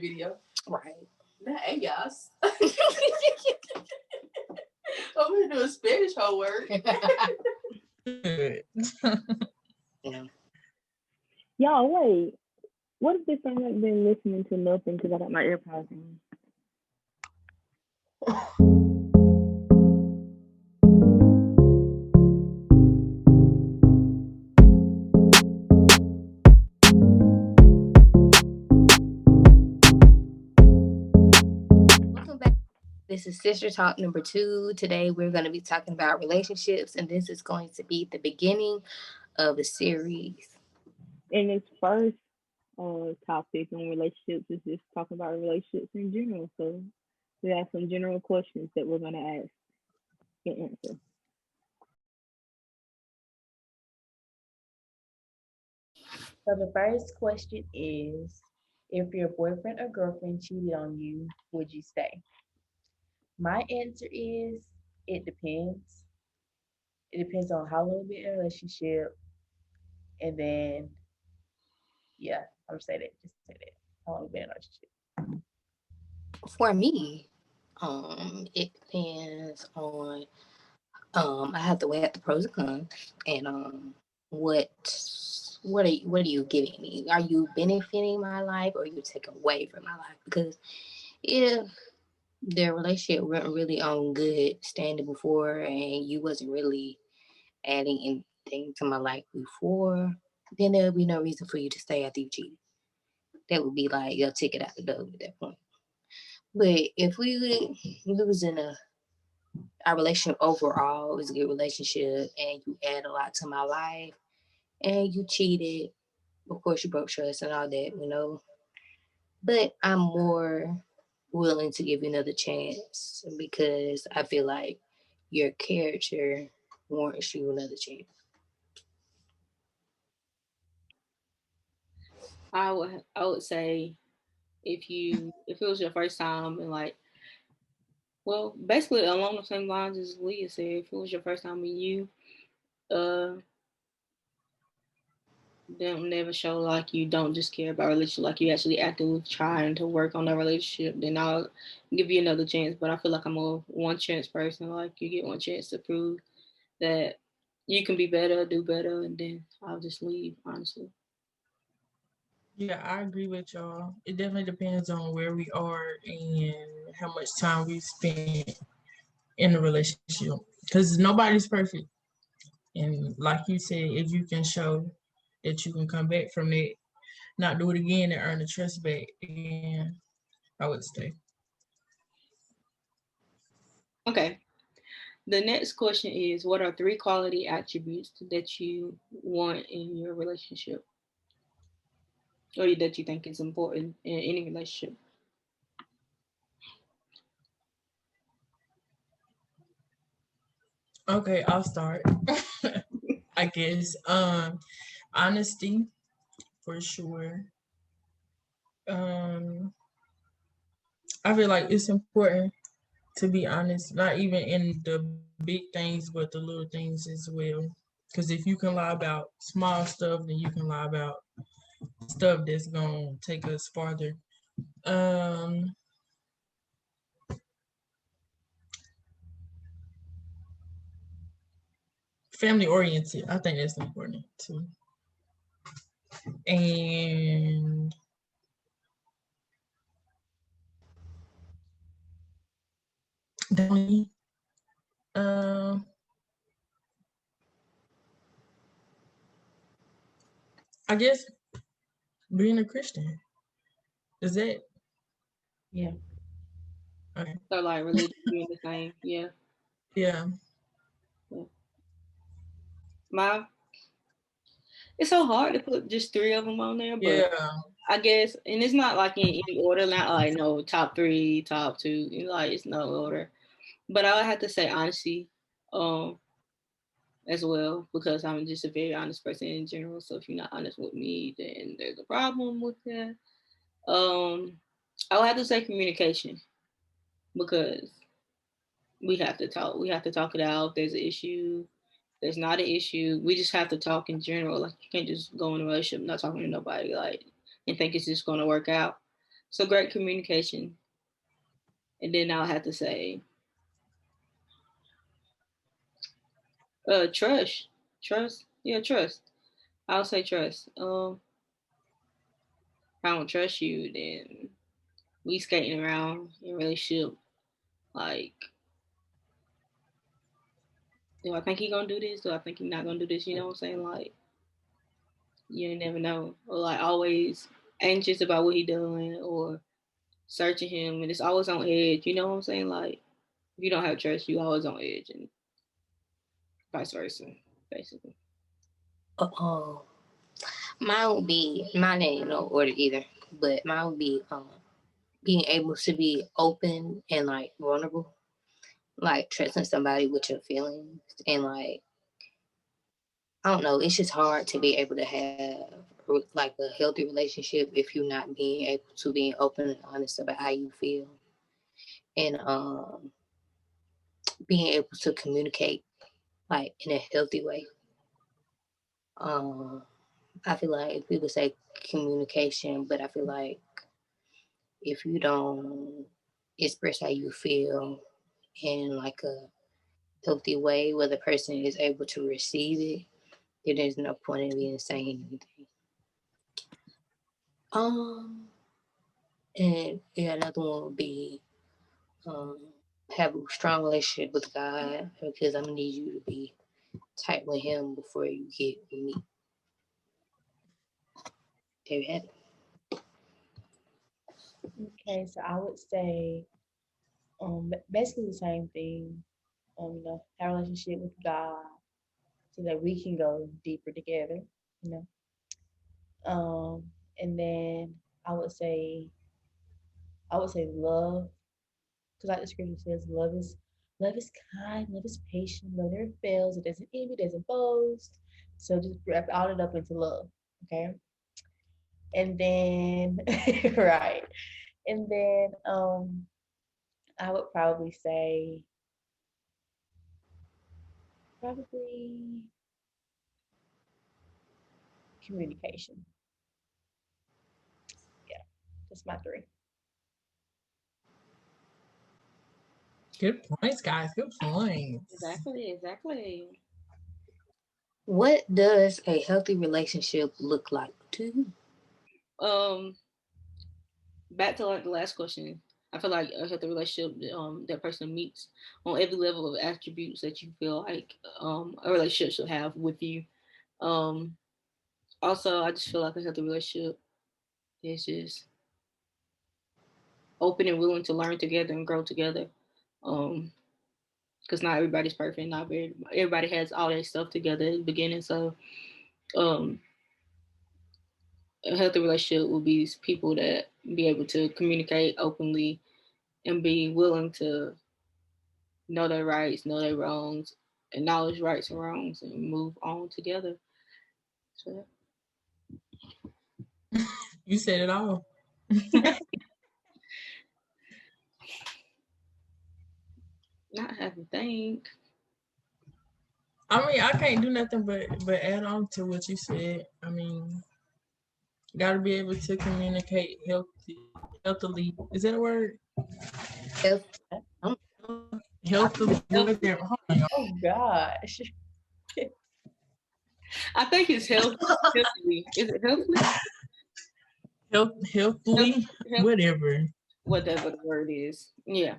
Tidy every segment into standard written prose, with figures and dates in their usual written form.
video. Right. That yes. I'm gonna do a Spanish homework. Yeah. Y'all, wait. What if they sound like been listening to nothing because I got my AirPods in? Welcome back. This is Sister Talk number 2. Today we're going to be talking about relationships, and this is going to be the beginning of a series. And this first topic on relationships is just talking about relationships in general. So we have some general questions that we're going to ask and answer. So the first question is, if your boyfriend or girlfriend cheated on you, would you stay? My answer is, it depends. It depends on how long we're in a relationship, and then yeah, I'm gonna say that. Just say that. How long we been in a relationship? For me, it depends on I have to weigh up the pros and cons, and what what are you giving me? Are you benefiting my life, or are you taking away from my life? Because if the relationship wasn't really on good standing before, and you wasn't really adding anything to my life before, then there would be no reason for you to stay after you cheated. That would be like your ticket out the door at that point. But if we was in a our relationship overall was a good relationship, and you add a lot to my life, and you cheated, of course you broke trust and all that. But I'm more willing to give you another chance because I feel like your character warrants you another chance. I would say if it was your first time and like, well, basically along the same lines as Leah said, if it was your first time meeting you, uh don't never show like you don't just care about a relationship, like you actually actively trying to work on a relationship, then I'll give you another chance. But I feel like I'm a one chance person. Like you get one chance to prove that you can be better, do better, and then I'll just leave, honestly. Yeah, I agree with y'all. It definitely depends on where we are and how much time we spent in the relationship. Because nobody's perfect. And like you said, if you can show that you can come back from it, not do it again and earn the trust back, then I would stay. Okay. The next question is, what are three quality attributes that you want in your relationship, or that you think is important in any relationship? Okay, I'll start. I guess honesty for sure. Um I feel like it's important to be honest, not even in the big things, but the little things as well. Because if you can lie about small stuff, then you can lie about stuff that's gonna take us farther. Um, Family oriented, I think that's important too. And definitely, um, I guess being a Christian is that Yeah. okay? So like religion being the same, yeah. Yeah, Yeah. My It's so hard to put just three of them on there, but yeah, I guess, and it's not like in any order, not like no top three, top two, like it's no order. But I would have to say honesty, um, as well, because I'm just a very honest person in general. So if you're not honest with me, then there's a problem with that. Um, I would have to say communication because we have to talk. We have to talk it out. If there's an issue, there's not an issue. We just have to talk in general. Like you can't just go in a relationship not talking to nobody, like, and think it's just gonna work out. So great communication. And then I'll have to say trust. Trust. Yeah, trust. I'll say trust. If I don't trust you, then we skating around in a relationship. Like, do I think he gonna do this? Do I think he not gonna do this? You know what I'm saying? Like, you never know. Or like always anxious about what he doing or searching him and it's always on edge. You know what I'm saying? Like, if you don't have trust, you always on edge and vice versa, basically. Oh, mine ain't no order either, but mine would be being able to be open and like vulnerable, like trusting somebody with your feelings and like I don't know, it's just hard to be able to have like a healthy relationship if you're not being able to be open and honest about how you feel and being able to communicate like in a healthy way. Um, I feel like people say communication, but I feel like if you don't express how you feel in like a healthy way where the person is able to receive it, then there's no point in being saying anything. Um, and yeah, another one would be um, have a strong relationship with God because I'm gonna need you to be tight with Him before you get with me. There you have it. Okay, so I would say basically the same thing. Have a relationship with God so that we can go deeper together, you know. And then I would say love, because like the scripture says, love is kind, love is patient, love never fails, it doesn't envy, it doesn't boast. So just wrap all it up into love, okay? And then right, and then I would probably say probably communication. Yeah, that's my three. Good points, guys. Good points. Exactly. What does a healthy relationship look like to you? Back to like the last question. I feel like a healthy relationship, that person meets on every level of attributes that you feel like a relationship should have with you. Um, Also, I just feel like a healthy relationship is just open and willing to learn together and grow together. Because not everybody's perfect. Not everybody has all their stuff together at the beginning. So, um, a healthy relationship will be people that be able to communicate openly and be willing to know their rights, know their wrongs, acknowledge rights and wrongs, and move on together. So, You said it all. not have to think. I mean, I can't do nothing but add on to what you said. I mean, got to be able to communicate healthily. Is that a word? Health, Healthily. Oh gosh. I think it's healthy. Is it healthy? Healthily, whatever. Whatever the word is. Yeah.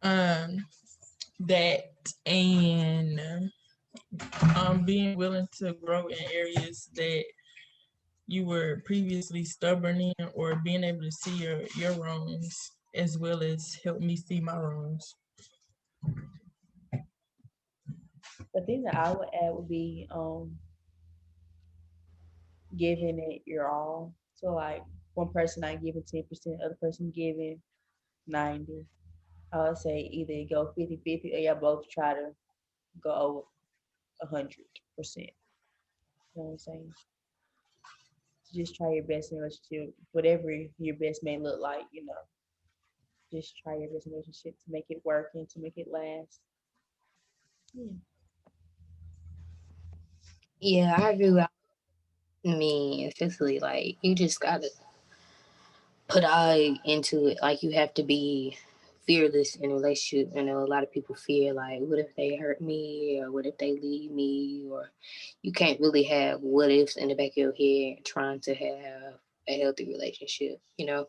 That and being willing to grow in areas that you were previously stubborn in, or being able to see your wrongs as well as help me see my wrongs. The thing that I would add would be giving it your all. So like one person not giving 10%, other person giving 90. I would say either go 50-50 or y'all both try to go over 100%. You know what I'm saying? So just try your best in a relationship, whatever your best may look like, just try your best in a relationship to make it work and to make it last. Yeah. yeah, I agree with. I mean, especially like you just gotta put all into it. Like, you have to be fearless in a relationship. You know, a lot of people fear, like, what if they hurt me, or what if they leave me, or you can't really have what ifs in the back of your head trying to have a healthy relationship, you know.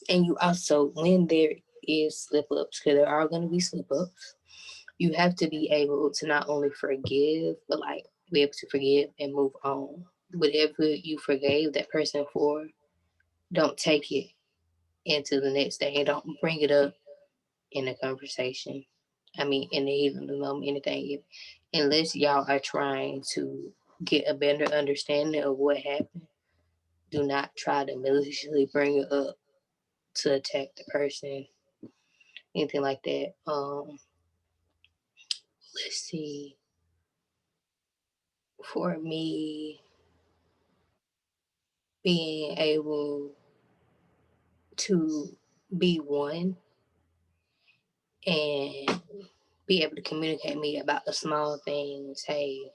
And you also, when there is slip ups, because there are going to be slip ups, you have to be able to not only forgive, but like be able to forgive and move on. Whatever you forgave that person for, don't take it into the next day, and don't bring it up in a conversation. I mean, in the heat of the moment, anything. Unless y'all are trying to get a better understanding of what happened, do not try to maliciously bring it up to attack the person, anything like that. Let's see. For me, being able to be one and be able to communicate me about the small things. Hey,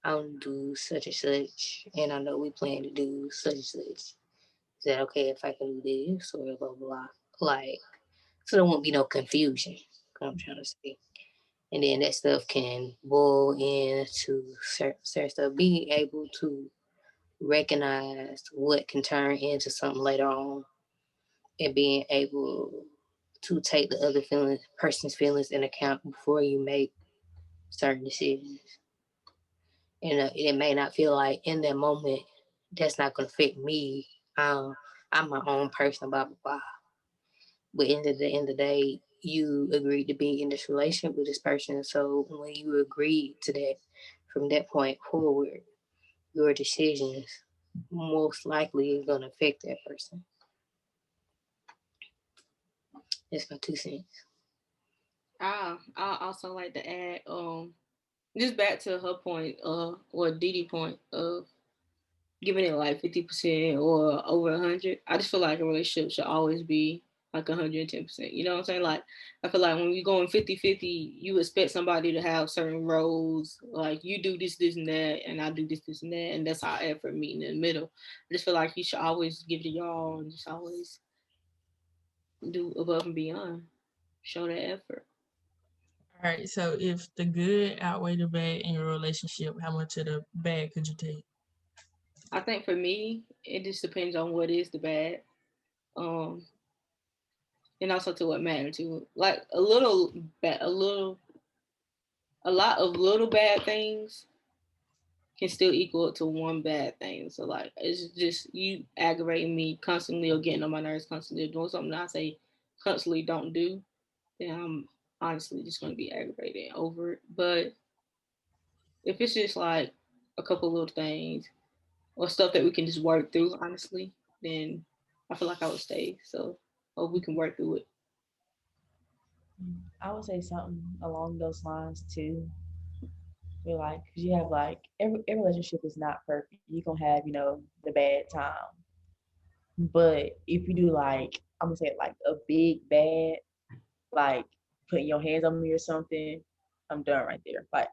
I don't do such and such, and I know we plan to do such and such. Is that okay if I can do this, or blah blah? Like, so there won't be no confusion. I'm trying to say. And then that stuff can boil into certain stuff. Being able to recognize what can turn into something later on, and being able to take the other person's feelings in account before you make certain decisions. And it may not feel like in that moment that's not going to affect me. I'm my own person, blah blah blah. But at the end of the day, you agreed to be in this relationship with this person. So when you agreed to that, from that point forward, your decisions most likely are going to affect that person. That's my 2 cents. I also like to add, just back to her point, or Didi point of giving it like 50% or over 100. I just feel like a relationship should always be like 110%. You know what I'm saying? Like, I feel like when you're going 50-50, you expect somebody to have certain roles. Like, you do this, this, and that, and I do this, this, and that, and that's our effort meeting in the middle. I just feel like you should always give it y'all and just always do above and beyond. Show that effort. All right. So if the good outweigh the bad in your relationship, how much of the bad could you take? I think for me, it just depends on what is the bad. Um, and also to what magnitude. Like a little bad, a lot of little bad things can still equal to one bad thing. So like, it's just you aggravating me constantly or getting on my nerves constantly, or doing something that I say constantly don't do. Then I'm honestly just going to be aggravated over it. But if it's just like a couple little things or stuff that we can just work through, honestly, then I feel like I would stay. So hope we can work through it. I would say something along those lines too. You're like, because you have like every relationship is not perfect. You're gonna have, the bad time. But if you do like, I'm gonna say like a big bad, like putting your hands on me or something, I'm done right there. Like,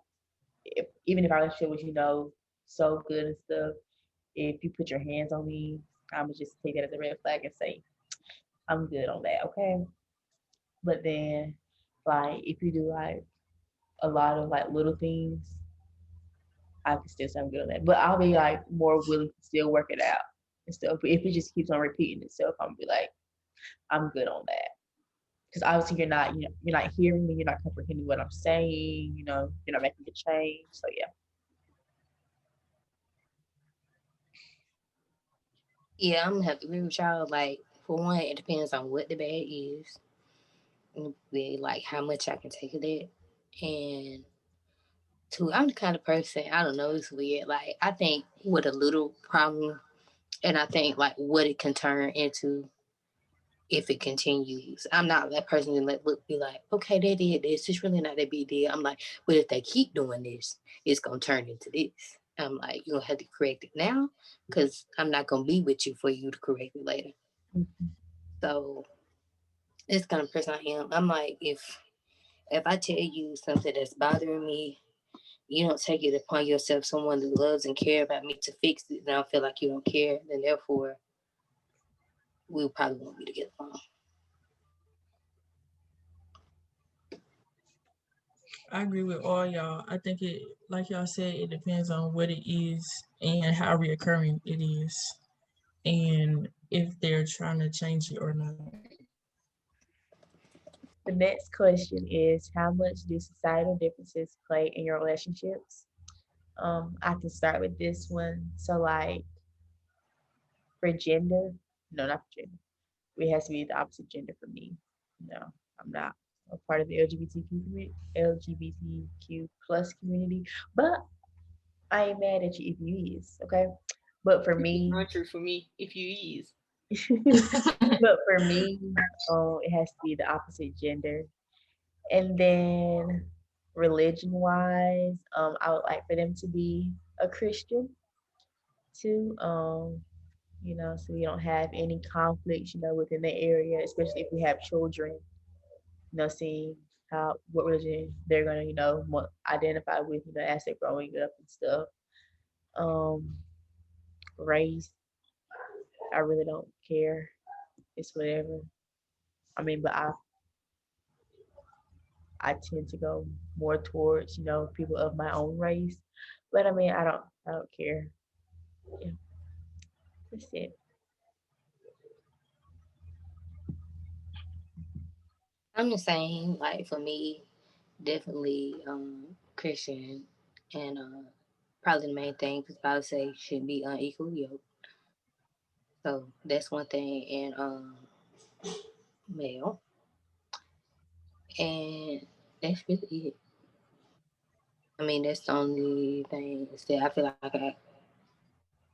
even if our relationship was, so good and stuff, if you put your hands on me, I'm gonna just take that as a red flag and say, I'm good on that, okay? But then, like, if you do like a lot of like little things, I can still say I'm good on that. But I'll be like more willing to still work it out and stuff. But if it just keeps on repeating itself, I'm gonna be like, I'm good on that. Because obviously you're not hearing me, you're not comprehending what I'm saying, you're not making a change. So yeah. Yeah, I'm gonna have to agree with y'all. Like, for one, it depends on what the bad is, and like how much I can take of it. And two, I'm the kind of person, I don't know, it's weird. Like, I think with a little problem, and I think like what it can turn into if it continues. I'm not that person to be like, okay, they did this. It's really not that big deal. I'm like, but if they keep doing this, it's gonna turn into this. I'm like, you're gonna have to correct it now, because I'm not gonna be with you for you to correct it later. Mm-hmm. So this kind of person I am. I'm like, if I tell you something that's bothering me, you don't take it upon yourself, someone that loves and care about me, to fix it, and I feel like you don't care, then therefore we probably won't be together long. I agree with all y'all. I think it, like y'all said, it depends on what it is and how reoccurring it is, and if they're trying to change it or not. The next question is, how much do societal differences play in your relationships? I can start with this one. So like for gender, no, not for gender. It has to be the opposite gender for me. No, I'm not a part of the LGBTQ plus community, but I ain't mad at you if you is, okay? But for me, Not true for me. If you ease, but for me, it has to be the opposite gender. And then religion wise, I would like for them to be a Christian too. So we don't have any conflicts, within the area, especially if we have children, seeing what religion they're gonna, identify with, as they're growing up and stuff. Um, Race, I really don't care. It's whatever. I mean, but I tend to go more towards, people of my own race. But I mean, I don't care. Yeah, that's it. I'm the same. Like for me, definitely Christian, and probably the main thing because Bible say should be unequally yoked. So that's one thing, and male, and that's really it. I mean, that's the only thing that I feel like I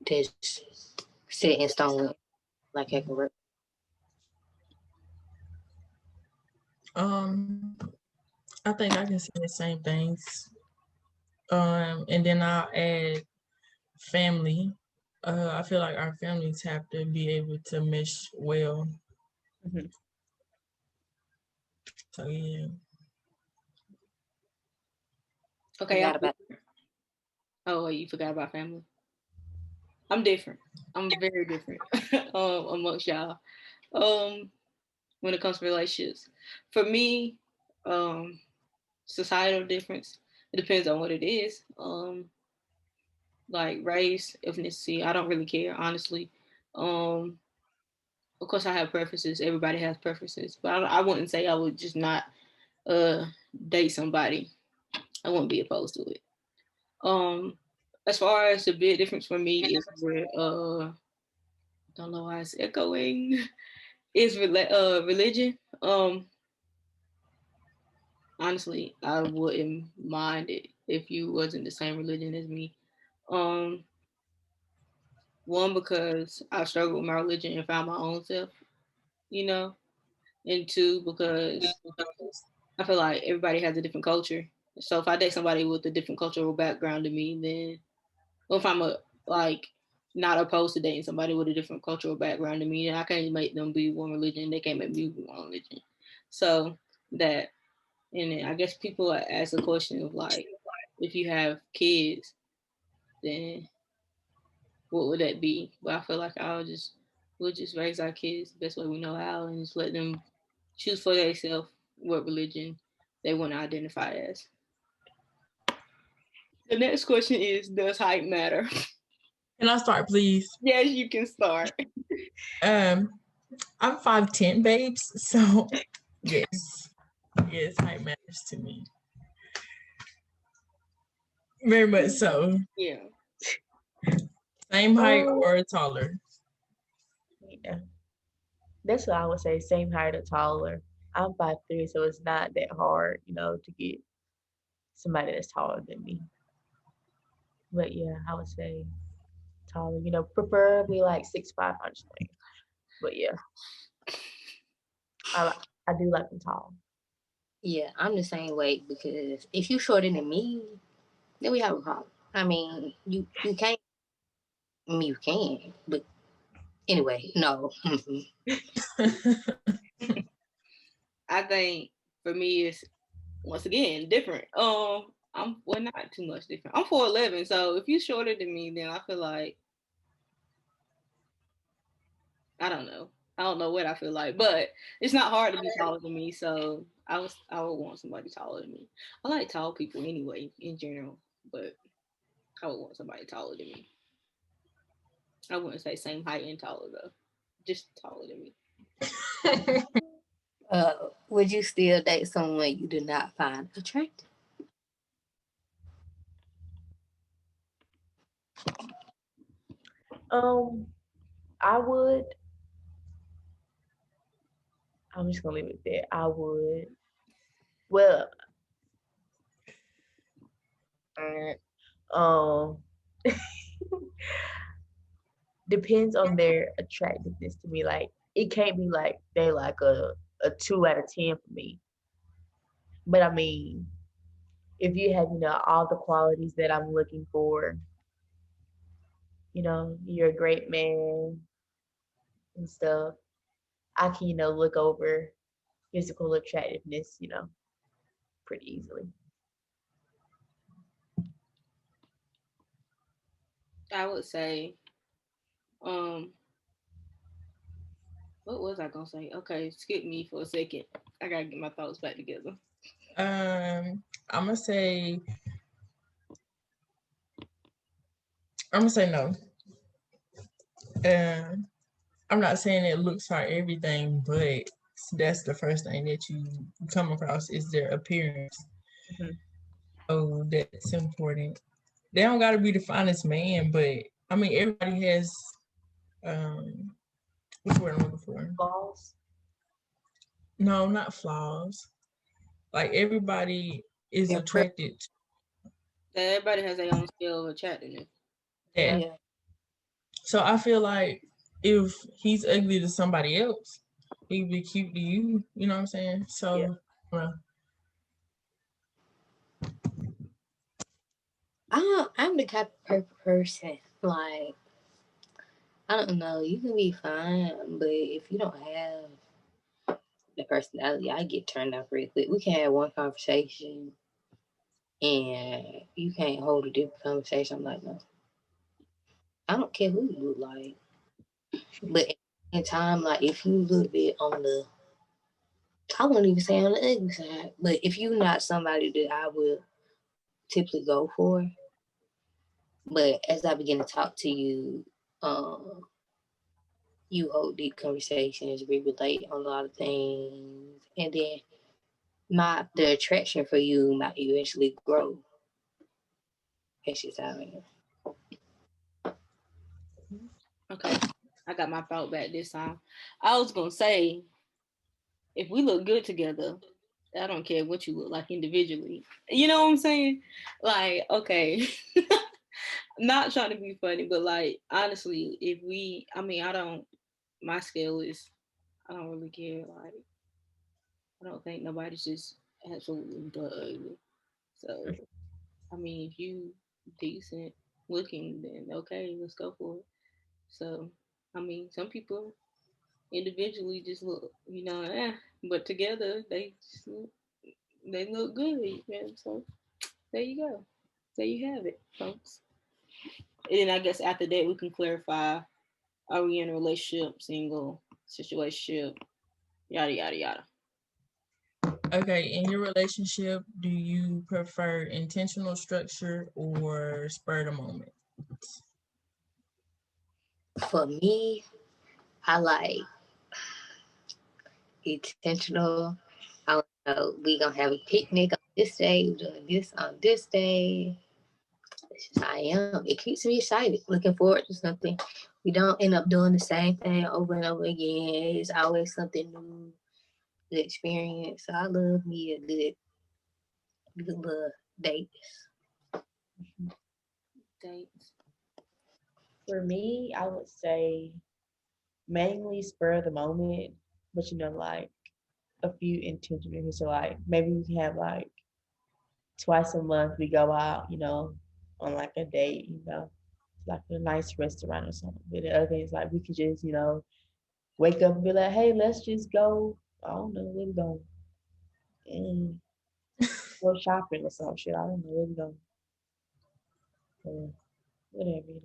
just set in stone, like I can work. I think I can say the same things. And then I'll add family. I feel like our families have to be able to mesh well. Mhm. So yeah. okay. Not about Oh, you forgot about family. I'm different. I'm very different amongst y'all. When it comes to relationships, for me, societal difference. It depends on what it is. Like race, ethnicity. I don't really care, honestly. Um, of course, I have preferences. Everybody has preferences, but I wouldn't say I would just not uh date somebody. I wouldn't be opposed to it. Um, as far as the big difference for me is where don't know why it's echoing. Is religion. Honestly, I wouldn't mind it if you wasn't the same religion as me. Um, One, because I struggled with my religion and found my own self, you know, and two, because I feel like everybody has a different culture. So if I date somebody with a different cultural background to me, then or if I'm like not opposed to dating somebody with a different cultural background to me, then I can't make them be one religion. They can't make me be one religion. So that, and then I guess people ask the question of like, if you have kids, then what would that be? But I feel like we'll just raise our kids the best way we know how and just let them choose for themselves what religion they want to identify as. The next question is, does height matter? Can I start, please? Yes, you can start. I'm 5'10", babes. So yes, height matters to me. Very much so. Yeah. Same height or taller. Yeah, that's what I would say. Same height or taller. I'm 5'3", so it's not that hard, to get somebody that's taller than me. But yeah, I would say taller. Preferably like 6'5", honestly. But yeah, I do like them tall. yeah. I'm the same way because if you shorter than me, then we have a problem. I mean, you can't. I mean, you can, but anyway, no. I think for me it's once again different. Well, not too much different. I'm 4'11", so if you're shorter than me, then I feel like I don't know. I don't know what I feel like, but it's not hard to be taller than me. So I would want somebody taller than me. I like tall people anyway, in general, but I would want somebody taller than me. I wouldn't say same height and taller though, just taller than me. Would you still date someone you do not find attractive? I would. I'm just gonna leave it there. I would. Well, um, depends on their attractiveness to me. Like it can't be like they like a 2 out of 10 for me. But I mean, if you have all the qualities that I'm looking for, you're a great man and stuff. I can look over physical attractiveness, pretty easily. I would say, what was I gonna say? Okay, skip me for a second. I gotta get my thoughts back together. I'm gonna say no. I'm not saying it looks are everything, but that's the first thing that you come across is their appearance. Mhm. So that's important. They don't gotta be the finest man, but I mean everybody has what's the word I'm looking for? Flaws. No, not flaws. Like everybody is Their attracted to Everybody has their own scale of attractiveness. that. Yeah. So I feel like if he's ugly to somebody else, he'd be cute to you. You know what I'm saying? So Yeah. I'm the type of person, like, I don't know, you can be fine, but if you don't have the personality, I get turned off real quick. We can have one conversation and you can't hold a different conversation. I'm like, no, I don't care who you look like. But in time, like, if you look a bit on the, I wouldn't even say on the ugly side, but if you're not somebody that I would typically go for, but as I begin to talk to you, um, you hold deep conversations, we relate on a lot of things, and then the attraction for you might eventually grow. That's just how I am. Okay, I got my thought back this time. I was gonna say, if we look good together, I don't care what you look like individually. You know what I'm saying? Like, okay. Not trying to be funny, but like honestly, my scale is, I don't really care. Like, I don't think nobody's just absolutely but ugly. So, I mean, if you decent looking, then okay, let's go for it. So, I mean, some people individually just look, but together they look good. So there you go. There you have it, folks. And then I guess after that we can clarify: are we in a relationship, single, situationship, yada yada yada. Okay, in your relationship, do you prefer intentional structure or spur of the moment? For me, I like intentional. I know we gonna have a picnic on this day, we're doing this on this day. It's just how I am. It keeps me excited, looking forward to something. We don't end up doing the same thing over and over again. It's always something new, good experience. So I love me a good little date. Dates. For me, I would say mainly spur of the moment, but like a few intentional. So like maybe we can have like twice a month we go out, on like a date, like a nice restaurant or something. But the other thing is like we could just, wake up and be like, hey, let's just go. I don't know where we going. Mm, go shopping or some shit. I don't know where we going. Whatever,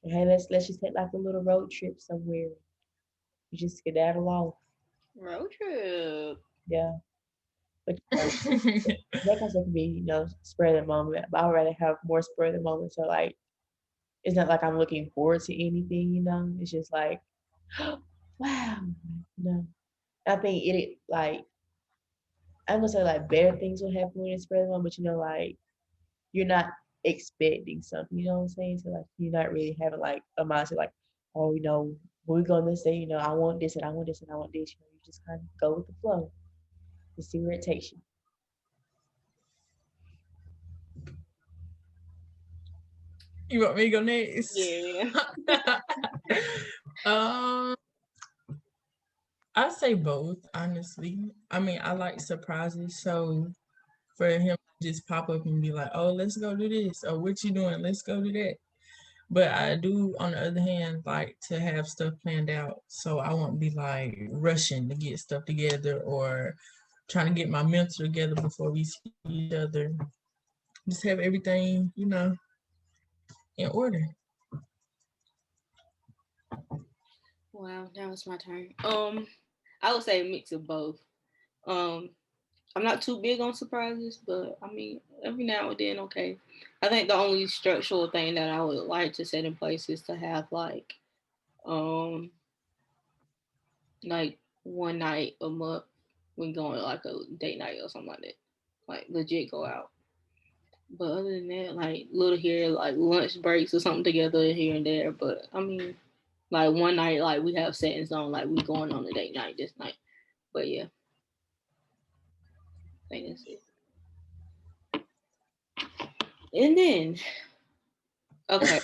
Hey, let's just take like a little road trip somewhere. You just skedaddle off. Road trip. Yeah. But that also can be, spur of the moment. But I'd rather have more spur of the moment. So like, it's not like I'm looking forward to anything. It's just like, wow. I think it like I'm gonna say like better things will happen when it's spur of the moment, but like you're not expecting something. You know what I'm saying? So like you're not really having like a mindset like, oh, we're gonna say, I want this and I want this and I want this. You just kind of go with the flow and see where it takes you. You want me to go next? Yeah. I say both, honestly. I mean, I like surprises, so for him to just pop up and be like, "Oh, let's go do this," or "What you doing? Let's go do that." But I do, on the other hand, like to have stuff planned out, so I won't be like rushing to get stuff together or trying to get my mental together before we see each other. Just have everything, in order. Wow, now it's my turn. I would say a mix of both. I'm not too big on surprises, but I mean, every now and then, okay. I think the only structural thing that I would like to set in place is to have like one night a month when going like a date night or something like that, like legit go out. But other than that, like little here, like lunch breaks or something together here and there. But I mean, like one night, like we have set in stone, like we going on a date night this night. But yeah, I think that's it. And then, okay,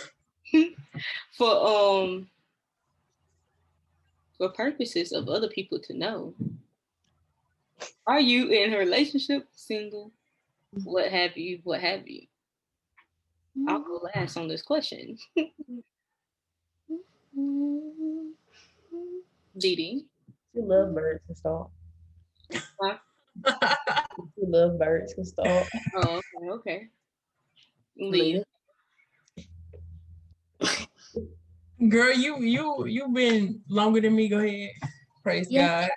for purposes of other people to know, are you in a relationship, single, what have you? I'll go last on this question. Didi. You love birds and stuff. Huh? You love birds and stuff. Oh, okay. Leah. Girl, you've been longer than me. Go ahead. Praise God.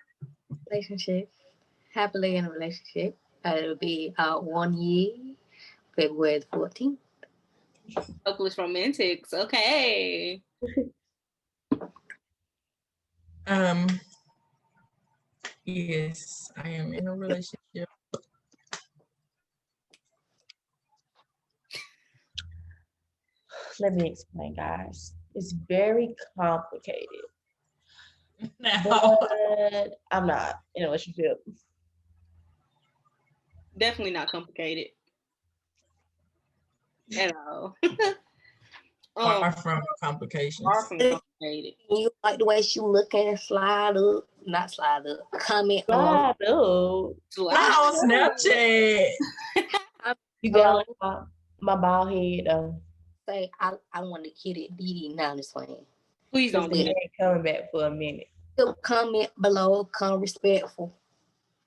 Relationship. Happily in a relationship. It'll be 1 year, February the 14th. Hopeless romantics. Okay. Yes, I am in a relationship. Let me explain, guys. It's very complicated. No. But I'm not in a relationship. Definitely not complicated at all. Far from complications. Far from complicated. You like the way she look and slide up, not slide up, comment Slide up. Not on Snapchat. You got my bald head. Say I want to kid it, Didi. Now I'm just playing. Please don't do it. Coming back for a minute. Comment below, come respectful.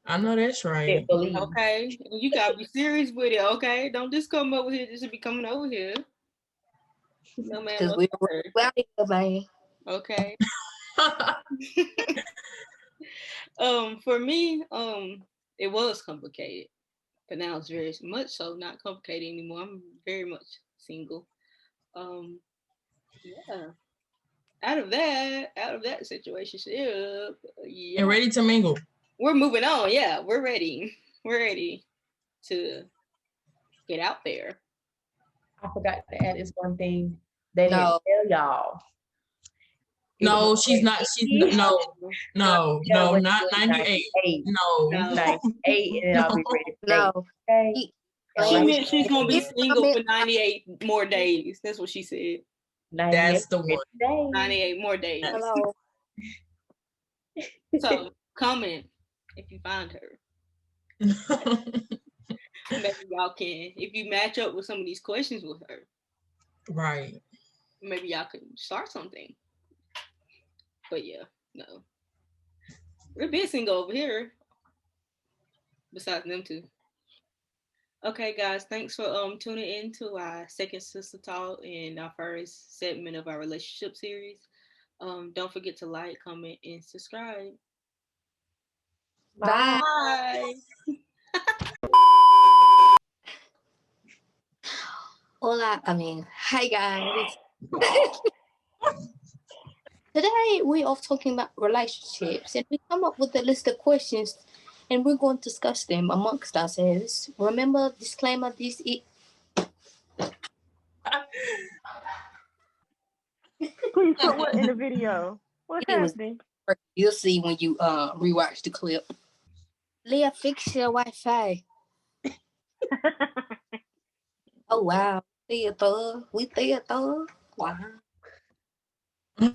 I know that's right. Okay, you gotta be serious with it. Okay, don't just come over here just to be coming over here. No man. Because we're out here, man. Okay. For me, it was complicated, but now it's very much so not complicated anymore. I'm very much single. Yeah. Out of that situation, yeah. And ready to mingle. We're moving on. Yeah, we're ready. We're ready to get out there. I forgot to add this one thing. They didn't tell y'all. No, she's not. She's no, not 98. No, 98, and I'll be ready. No. Okay. She meant she's gonna be single for 98 more days. That's what she said. That's the one. 98 more days. Hello. So comment if you find her. Maybe y'all can, if you match up with some of these questions with her. Right. Maybe y'all can start something. But yeah, no. We're being single over here. Besides them two. Okay, guys, thanks for tuning in to our second Sister Talk and our first segment of our relationship series. Don't forget to like, comment, and subscribe. Bye. Bye. Hi guys. Today we are talking about relationships, and we come up with a list of questions, and we're going to discuss them amongst ourselves. Remember, disclaimer: this is Please put what in the video? What It was- happened? you'll see when you rewatch the clip. Leah, fix your Wi-Fi. Oh wow, theater. We theater. Wow. Yes,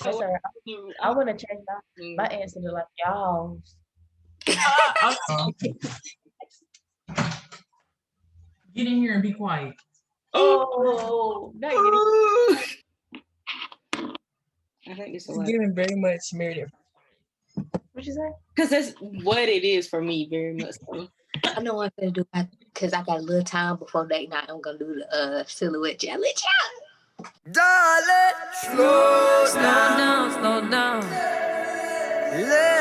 sir. I want to change my answer to like y'all's. Get in here and be quiet. Oh, no, I think it's a It's lot. giving very much married. what you say? Because that's what it is for me, very much so. I know what I'm gonna do because I got a little time before date night. I'm gonna do the silhouette challenge. Darling, slow down, slow down. Let